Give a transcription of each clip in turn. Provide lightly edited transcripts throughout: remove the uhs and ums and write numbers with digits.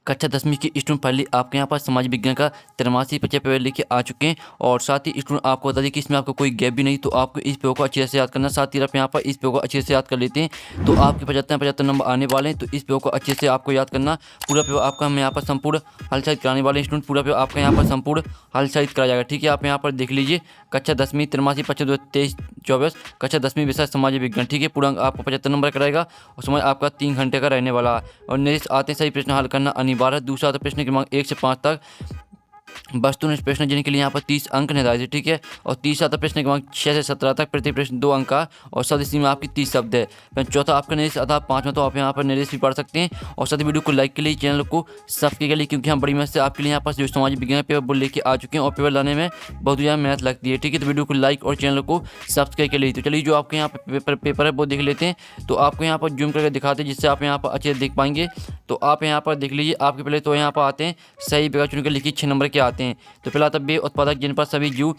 कक्षा 10वीं की स्टूडेंट फाइनली आपके यहाँ पर समाज विज्ञान का 83 बच्चे पेपर लेके आ चुके हैं। और साथ ही स्टूडेंट आपको बता दें कि इसमें आपको कोई गैप भी नहीं, तो आपको इस पेपर को अच्छे से याद करना। साथ ही आप यहाँ पर इस पेपर को अच्छे से याद कर लेते हैं तो आपके 75 नंबर आने वाले हैं। तो इस पेपर को अच्छे से आपको याद करना। पूरा पेपर आपका हम यहाँ पर संपूर्ण हल सहित कराने वाले हैं स्टूडेंट। पूरा पेपर आपका यहाँ पर संपूर्ण हल सहित कराया जाएगा। ठीक है, आप यहाँ पर देख लीजिए कक्षा 10वीं 83 25 23 कक्षा 10वीं विषय समाज विज्ञान। ठीक है, पूरा आपको 75 नंबर कराएगा और समय आपका 3 घंटे का रहने वाला है। और नेक्स्ट आते हैं सही प्रश्न हल करना अनिवार्य है। दूसरा आता प्रश्न क्रमांक 1 से 5 तक वस्तुनिष्ठ प्रश्न जिनके लिए यहाँ पर 30 अंक निर्धारित है। ठीक है, और तीसरा आता प्रश्न क्रमांक 6 से 17 तक प्रति प्रश्न 2 अंक का और शब्द इसी में आपकी 30 शब्द है। फिर चौथा आपका निर्देश आता 5वां, तो आप यहाँ पर निर्देश भी पढ़ सकते हैं। और साथ ही वीडियो को लाइक के लिए, चैनल को सब्सक्राइब के लिए, क्योंकि हम बड़ी मेहनत से आपके लिए यहाँ पर जो समाज विज्ञान पेपर बोल लेके आ चुके हैं और पेपर लाने में बहुत ज़्यादा मेहनत लगती है। ठीक है, तो वीडियो को लाइक और चैनल को सब्सक्राइब के लिए। तो चलिए जो आपके यहाँ पर पेपर है वो देख लेते हैं। तो आपको यहाँ पर जूम करके दिखाते हैं जिससे आप यहाँ पर अच्छे से देख पाएंगे। तो आप यहाँ पर देख लीजिए, आपके पहले तो यहाँ पर आते हैं सही विकल्प चुन के लिखिए 6 नंबर के आते हैं। तो पहला आता बे उत्पादक जिन पर सभी जीव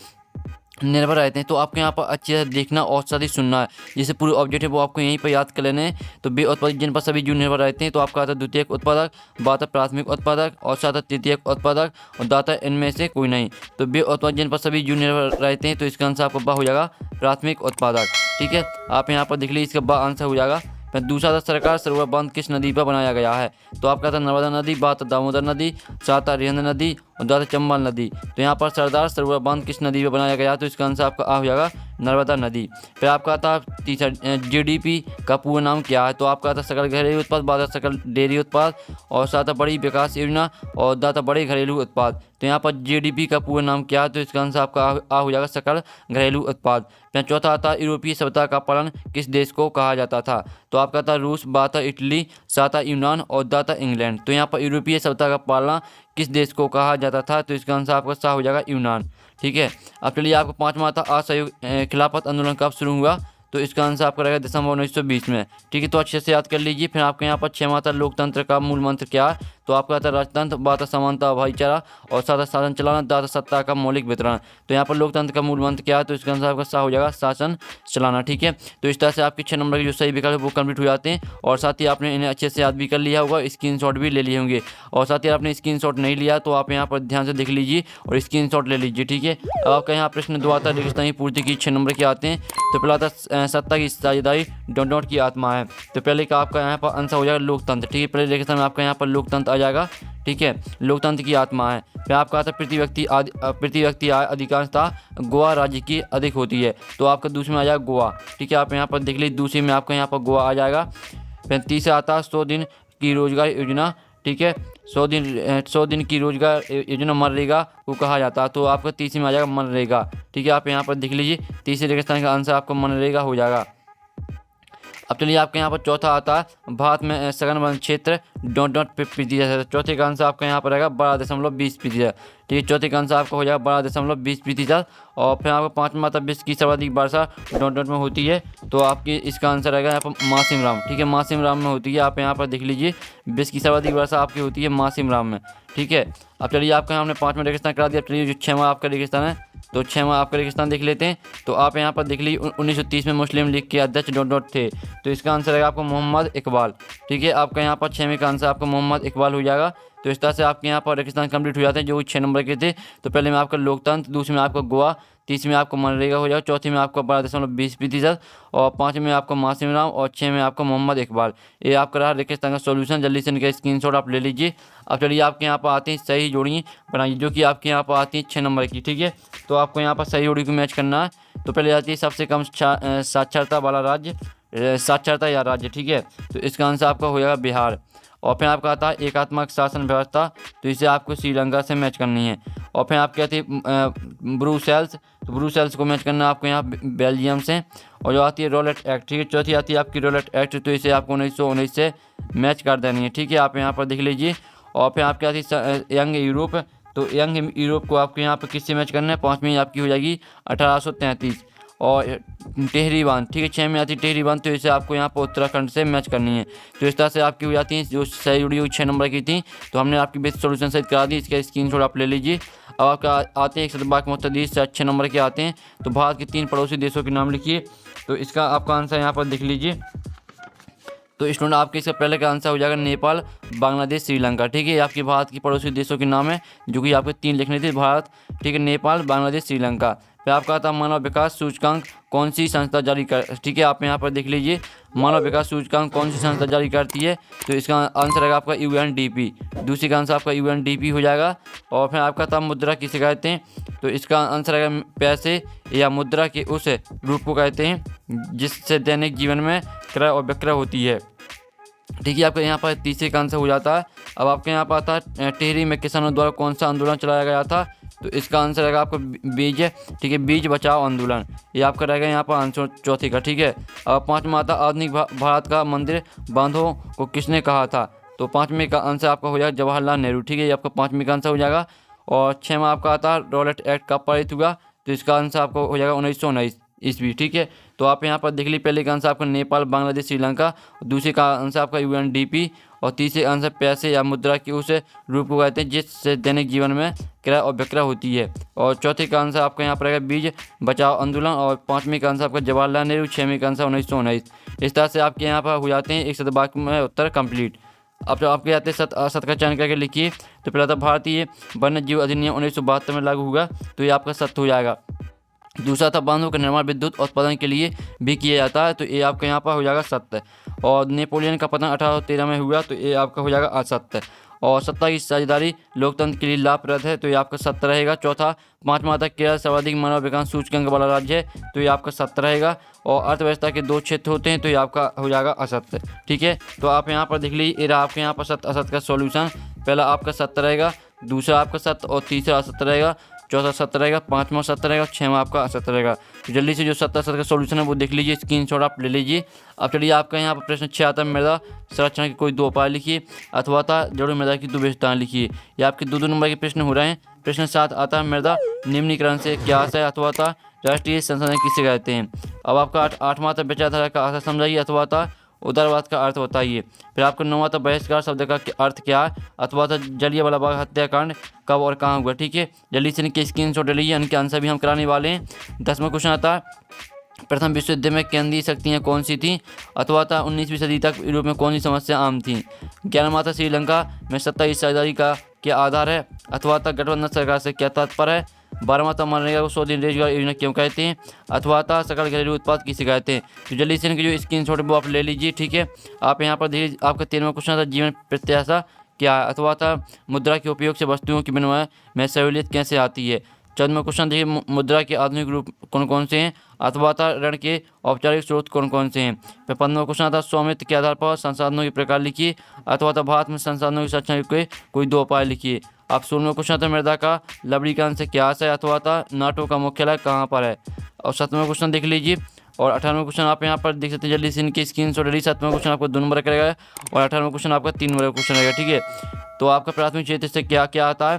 निर्भर रहते हैं। तो आपको यहाँ पर अच्छे से देखना और साथ ही सुनना है। जैसे पूरे ऑब्जेक्ट है वो आपको यहीं पर याद कर लेने हैं। तो बे उत्पादक जिन पर सभी जीव निर्भर रहते हैं, तो आपका आता है द्वितीयक उत्पादक, बाता प्राथमिक उत्पादक और साथ तृतीयक उत्पादक और दाता इनमें से कोई नहीं। तो बे उत्पादक जिन पर सभी जीव निर्भर रहते हैं, तो इसका आंसर आपका बा हो जाएगा प्राथमिक उत्पादक। ठीक है, आप यहाँ पर देख लीजिए इसका बा आंसर हो जाएगा। फिर दूसरा था सरकार सरोवर बांध किस नदी पर बनाया गया है। तो आपका था नर्मदा नदी, बात दामोदर नदी, सात रिहंद नदी और दाता चंबल नदी। तो यहाँ पर सरदार सरोवर बांध किस नदी पर बनाया गया, तो इसका आंसर आपका आ हो जाएगा नर्मदा नदी। फिर आपका आता तीसरा जीडीपी का पूरा नाम क्या है। तो आपका आता सकल घरेलू उत्पाद, बात सकल डेयरी उत्पाद और साथ बड़ी विकास योजना और दाता बड़े घरेलू उत्पाद। तो यहाँ पर जीडीपी का पूरा नाम क्या है, तो इसका आंसर आपका आ हो जाएगा सकल घरेलू उत्पाद। फिर चौथा आता यूरोपीय सभ्यता का पालन किस देश को कहा जाता था। तो आपका था रूस, बाता इटली, साता यूनान और दाता इंग्लैंड। तो यहाँ पर यूरोपीय सभ्यता का पालना किस देश को कहा जाता था, तो इसका आंसर आपका सा हो जाएगा यूनान। ठीक है, अब चलिए आपको 5वां था असहयोग खिलाफत आंदोलन कब शुरू हुआ। तो इसका आंसर आपका रहेगा दिसंबर 1920 में। ठीक है, तो अच्छे से याद कर लीजिए। फिर आपके यहाँ पर 6वां था लोकतंत्र का मूल मंत्र क्या है। तो आपका था राजतंत्र, बात समानता भाईचारा और साथ शासन चलाना, दाता सत्ता का मौलिक वितरण। तो यहाँ पर लोकतंत्र का मूल मंत्र क्या है, तो इसका आंसर आपका सा हो जाएगा शासन चलाना। ठीक है, तो इस तरह से आपके 6 नंबर के जो सही विकल्प वो कंप्लीट हो जाते हैं। और साथ ही आपने इन्हें अच्छे से याद भी कर लिया होगा, स्क्रीनशॉट भी ले लिए होंगे। और साथ ही आपने स्क्रीनशॉट नहीं लिया तो आप यहाँ पर ध्यान से देख लीजिए और स्क्रीनशॉट ले लीजिए। ठीक है, अब आपका यहाँ प्रश्न 2 आता है रेगिस्तानी पूर्ति की 6 नंबर के आते हैं। तो पहला आता सत्ता की साझेदारी डॉट की आत्मा है। तो पहले का आपका यहाँ पर आंसर हो जाएगा लोकतंत्र। ठीक है, पहले रेगिस्तान में आपका यहाँ पर लोकतंत्र आ जाएगा। ठीक है, लोकतंत्र की आत्मा है। फिर आपका आता प्रति व्यक्ति आय अधिकांशता गोवा राज्य की अधिक होती है। तो आपका दूसरे में आ जाएगा गोवा। ठीक है, आप यहाँ पर देख लीजिए दूसरे में आपका यहाँ पर गोवा आ जाएगा। फिर तीसरा आता है 100 दिन की रोजगार योजना। ठीक है, 100 दिन की रोजगार योजना मनरेगा को कहा जाता है। तो आपका तीसरे में आ जाएगा मनरेगा। ठीक है, आप यहाँ पर देख लीजिए तीसरे रेगिस्तान का आंसर आपका मनरेगा हो जाएगा। अब चलिए आपके यहाँ पर चौथा आता है भारत में सघन वन क्षेत्र डॉट प्रतिशत है। चौथे का आंसर आपका यहाँ पर रहेगा 12.20%। ठीक है, चौथे का आंसर आपका हो जाएगा 12.20%। और फिर आपका 5वां आता विश्व की सर्वाधिक वर्षा डॉट में होती है। तो आपकी इसका आंसर रहेगा यहाँ पर मासिम राम। ठीक है, मासिम राम में होती है। आप यहाँ पर देख लीजिए विश्व की सर्वाधिक वर्षा आपकी होती है मासिम राम में। ठीक है, अब चलिए आपका हमने 5वां रेगिस्तान करा दिया। चलिए जो 6वां आपका रेगिस्तान है, तो 6वां आपका रेगिस्तान देख लेते हैं। तो आप यहाँ पर देख लीजिए 1930 में मुस्लिम लीग के अध्यक्ष डॉट थे। तो इसका आंसर रहेगा आपको मोहम्मद इकबाल। ठीक है, आपका यहाँ पर 6वें का आंसर आपका मोहम्मद इकबाल हो जाएगा। तो इस तरह से आपके यहाँ पर रेगिस्तान कंप्लीट हो जाते हैं जो 6 नंबर के थे। तो पहले में आपका लोकतंत्र, दूसरे में आपका गोवा, तीसरे में आपका मनरेगा हो जाएगा, चौथे में आपका 12.20% और 5वें में आपका मासिम राम और 6 में आपका मोहम्मद इकबाल। ये आपका रहा रेगिस्तान का सॉल्यूशन। जल्दी से इनका स्क्रीनशॉट आप ले लीजिए। अब चलिए आपके यहाँ पर आते हैं सही जोड़ी बनाइए जो कि आपके यहाँ पर आती है 6 नंबर की। ठीक है, तो आपको यहाँ पर सही जोड़ी को मैच करना है। तो पहले आती है सबसे कम साक्षरता वाला राज्य, साक्षरता या राज्य। ठीक है, तो इसका आंसर आपका हो जाएगा बिहार। और फिर आपका आता है एकात्मक शासन व्यवस्था। तो इसे आपको श्रीलंका से मैच करनी है। और फिर आपके आती है ब्रुसेल्स। तो ब्रुसेल्स को मैच करना है आपको यहाँ बेल्जियम से। और जो आती है रॉलेट एक्ट। ठीक है, चौथी आती है आपकी रॉलेट एक्ट। तो इसे आपको 1919 से मैच कर देनी है। ठीक है, आप यहाँ पर देख लीजिए। और फिर आपके आती है यंग यूरोप। तो यंग यूरोप को आपको यहाँ पर किससे मैच करना है। 5वीं आपकी हो जाएगी 1833। और टेहरी बांध। ठीक है, 6 में आती है टेहरी बांध। तो इसे आपको यहाँ पर उत्तराखंड से मैच करनी है। तो इस तरह से आपकी हो जाती है जो सही जुड़ी हुई 6 नंबर की थी। तो हमने आपकी बेस्ट सोल्यूशन सहित करा दी। इसका स्क्रीनशॉट आप ले लीजिए। अब आपका आते हैं 100 मुतदीस से 6 नंबर के आते हैं। तो भारत के 3 पड़ोसी देशों के नाम लिखिए। तो इसका आपका आंसर यहाँ पर देख लीजिए। तो स्टूडेंट आपके इसका पहले का आंसर हो जाएगा नेपाल, बांग्लादेश, श्रीलंका। ठीक है, ये आपकी भारत की पड़ोसी देशों के नाम है जो कि आपको 3 लिखने थे, भारत, ठीक है, नेपाल, बांग्लादेश, श्रीलंका। फिर आपका आता मानव विकास सूचकांक कौन सी संस्था जारी कर, ठीक है, आप यहाँ पर देख लीजिए मानव विकास सूचकांक कौन सी संस्था जारी करती है। तो इसका आंसर रहेगा आपका UNDP। दूसरी का आंसर आपका UNDP हो जाएगा। और फिर आपका था मुद्रा किसे कहते हैं, तो इसका आंसर रहेगा पैसे या मुद्रा के उस रूप को कहते हैं जिससे दैनिक जीवन में क्रय और विक्रय होती है। ठीक है, आपका यहाँ पर तीसरे का आंसर हो जाता है। अब आपके यहाँ पर आता है टिहरी में किसानों द्वारा कौन सा आंदोलन चलाया गया था, तो इसका आंसर रहेगा आपका बीज, ठीक है, बीज बचाओ आंदोलन। ये आपका रहेगा यहाँ पर आंसर चौथी का। ठीक है, अब पाँचवा आता आधुनिक भारत का मंदिर बांधों को किसने कहा था, तो पाँचवें का आंसर आपका हो जाएगा जवाहरलाल नेहरू। ठीक है, ये आपका पाँचवें का आंसर हो जाएगा। और छठवां आपका आता है रॉलेट एक्ट कब पारित हुआ, तो इसका आंसर आपका हो जाएगा 1919 ईस्वी। ठीक है, तो आप यहाँ पर देख लीजिए पहले का आंसर आपका नेपाल, बांग्लादेश, श्रीलंका, दूसरे का आंसर आपका UNDP और तीसरे आंसर पैसे या मुद्रा के उस रूप को कहते हैं जिससे दैनिक जीवन में क्रय और विक्रय होती है। और चौथे का आंसर आपका यहाँ पर रहेगा बीज बचाओ आंदोलन। और पाँचवें का आंसर आपका जवाहरलाल नेहरू, छठवें का आंसर 1919। इस तरह से आपके यहाँ पर हो जाते हैं एक शतवाक्य में उत्तर कंप्लीट। अब जब आपके आते हैं सत का चयन करके लिखिए। तो पहला था भारतीय वन्य जीव अधिनियम 1972 में लागू हुआ, तो ये आपका सत्य हो जाएगा। दूसरा था बांधों का निर्माण विद्युत उत्पादन के लिए भी किया जाता है, तो ये आपका यहाँ पर हो जाएगा सत्य। और नेपोलियन का पतन 1813 में हुआ, तो ये आपका हो जाएगा असत्य। और सत्ता की साझेदारी लोकतंत्र के लिए लाभप्रद है, तो ये आपका सत्य रहेगा। चौथा, पाँचवा था केरल सर्वाधिक मानव विकास सूचकांक वाला राज्य है, तो ये आपका सत्य रहेगा। और अर्थव्यवस्था के 2 क्षेत्र होते हैं, तो ये आपका हो जाएगा असत्य। ठीक है, तो आप यहाँ पर देख लीजिए ये आपके यहाँ पर सत्य असत्य का सॉल्यूशन। पहला आपका सत्य रहेगा, दूसरा आपका सत्य और तीसरा असत्य रहेगा, चौथा सत्य रहेगा, पाँचवा सत्य रहेगा, छठवां आपका असत्य रहेगा। तो जल्दी से जो सत्य असत्य का सॉल्यूशन है वो देख लीजिए, स्क्रीनशॉट आप ले लीजिए। अब चलिए आपका यहाँ पर प्रश्न 6 आता है, मृदा संरक्षण के कोई 2 उपाय लिखिए, अथवा था जड़ मृदा की 2 विशेषताएं लिखिए। ये आपके 2 नंबर के प्रश्न हो रहे हैं। प्रश्न 7 आता है मृदा निम्नीकरण से क्या आशय, अथवा था राष्ट्रीय संसाधन किसे कहते हैं। अब आपका 8वां था विचारधारा का आशय समझाइए, अथवा था उदारवाद का अर्थ बताइए। फिर आपका 9वां था बहिष्कार शब्द का अर्थ क्या है, अथवा था जलियांवाला बाग हत्याकांड कब और कहाँ हुआ। ठीक है, जल्दी से इनके स्क्रीनशॉट ले लीजिए, इनके आंसर भी हम कराने वाले हैं। 10वां क्वेश्चन आता है प्रथम विश्व युद्ध में केंद्रीय शक्तियाँ कौन सी थीं, अथवा था 19वीं सदी तक यूरोप में कौन सी समस्या आम थी। 11वां था श्रीलंका में सत्ता की साझेदारी का क्या आधार है, अथवा था गठबंधन सरकार से क्या तात्पर्य है। 12वां था मनरेगा को 100 दिन रोजगार योजना क्यों कहते हैं, अथवा था सकल घरेलू उत्पाद किसे कहते हैं। तो जल्दी से इनके जो स्क्रीनशॉट है वो आप ले लीजिए। ठीक है, आप यहाँ पर देखिए आपका 13वां क्वेश्चन था जीवन प्रत्याशा क्या है, अथवा था मुद्रा के उपयोग से वस्तुओं की विनिमय में सहूलियत कैसे आती है। 14वां क्वेश्चन देखिए मुद्रा के आधुनिक रूप कौन कौन से हैं, अथवा था ऋण के औपचारिक स्रोत कौन कौन से हैं। फिर 15वां क्वेश्चन था स्वामित्व के आधार पर संसाधनों के प्रकार लिखिए, अथवा था भारत में संसाधनों के संरक्षण के कोई 2 उपाय लिखिए। अब 16वां क्वेश्चन था मृदा का लवणीकरण से क्या आशय, अथवा था नाटो का मुख्यालय कहाँ पर है। और 7वां क्वेश्चन देख लीजिए। और 18वां क्वेश्चन आप यहाँ पर देख सकते हैं, जल्दी से इनके स्क्रीनशॉट ले लीजिए। 7वां क्वेश्चन आपको 2 नंबर का रहेगा और 18वां क्वेश्चन आपका 3 नंबर का क्वेश्चन रहेगा। ठीक है, तो आपका प्राथमिक क्षेत्र से क्या क्या आता है,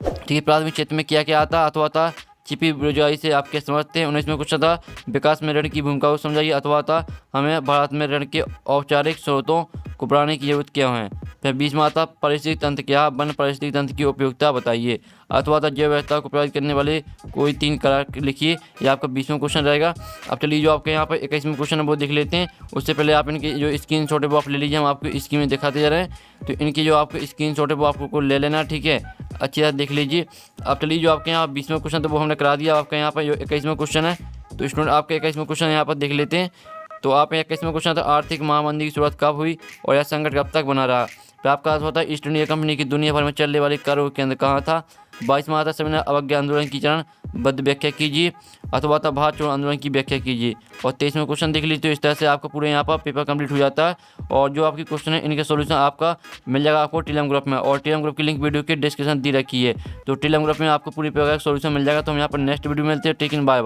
ठीक है, प्राथमिक क्षेत्र में क्या क्या आता है, अथवा था छिपी बेरोजगारी से आप क्या समझते हैं। 19वां क्वेश्चन था विकास में ऋण की भूमिका को समझाइए, अथवा था हमें भारत में ऋण के औपचारिक स्रोतों को बढ़ाने की जरूरत क्या है। फिर 20वां था पारिस्थितिक तंत्र क्या, वन पारिस्थितिक तंत्र की उपयोगिता बताइए, अथवा था जैव व्यवस्था को प्रभावित करने वाले कोई 3 कारक लिखिए। ये आपका 20वां क्वेश्चन रहेगा। अब चलिए जो आपके यहाँ पर 21वां क्वेश्चन है वो देख लेते हैं। उससे पहले आप इनके जो स्क्रीनशॉट है वो आप ले लीजिए, हम आपको स्क्रीन में दिखाते जा रहे हैं। तो इनकी जो आपको स्क्रीनशॉट है वो आपको ले लेना, ठीक है, अच्छी तरह देख लीजिए। अब चलिए जो आपके यहाँ 20वां क्वेश्चन तो वो हमने करा दिया। आपका यहाँ पर जो 21वां क्वेश्चन है, तो स्टूडेंट आपका 21वां क्वेश्चन यहाँ पर देख लेते हैं। तो आप 21वां क्वेश्चन था आर्थिक महामंदी की शुरुआत कब हुई और यह संकट कब तक बना रहा। फिर आपका होता है ईस्ट इंडिया कंपनी की दुनिया भर में चलने वाली कार्य केंद्र कहाँ था। 22वां आता सेमिनार अवज्ञा आंदोलन की चरणबद्ध व्याख्या कीजिए, अथवा था भारत छोड़ो आंदोलन की व्याख्या कीजिए। और 23वां क्वेश्चन देख लीजिए। तो इस तरह से आपका पूरे यहाँ पर पेपर कंप्लीट हो जाता है। और जो आपकी क्वेश्चन है इनके सॉल्यूशन आपका मिल जाएगा आपको टेलीग्राम ग्रुप में, और टेलीग्राम ग्रुप की लिंक वीडियो के डिस्क्रिप्शन दी रखी है। तो टेलीग्राम ग्रुप में आपको पूरी पेपर का सॉल्यूशन मिल जाएगा। तो हम यहाँ पर नेक्स्ट वीडियो में मिलते हैं। टेक इन, बाय बाय।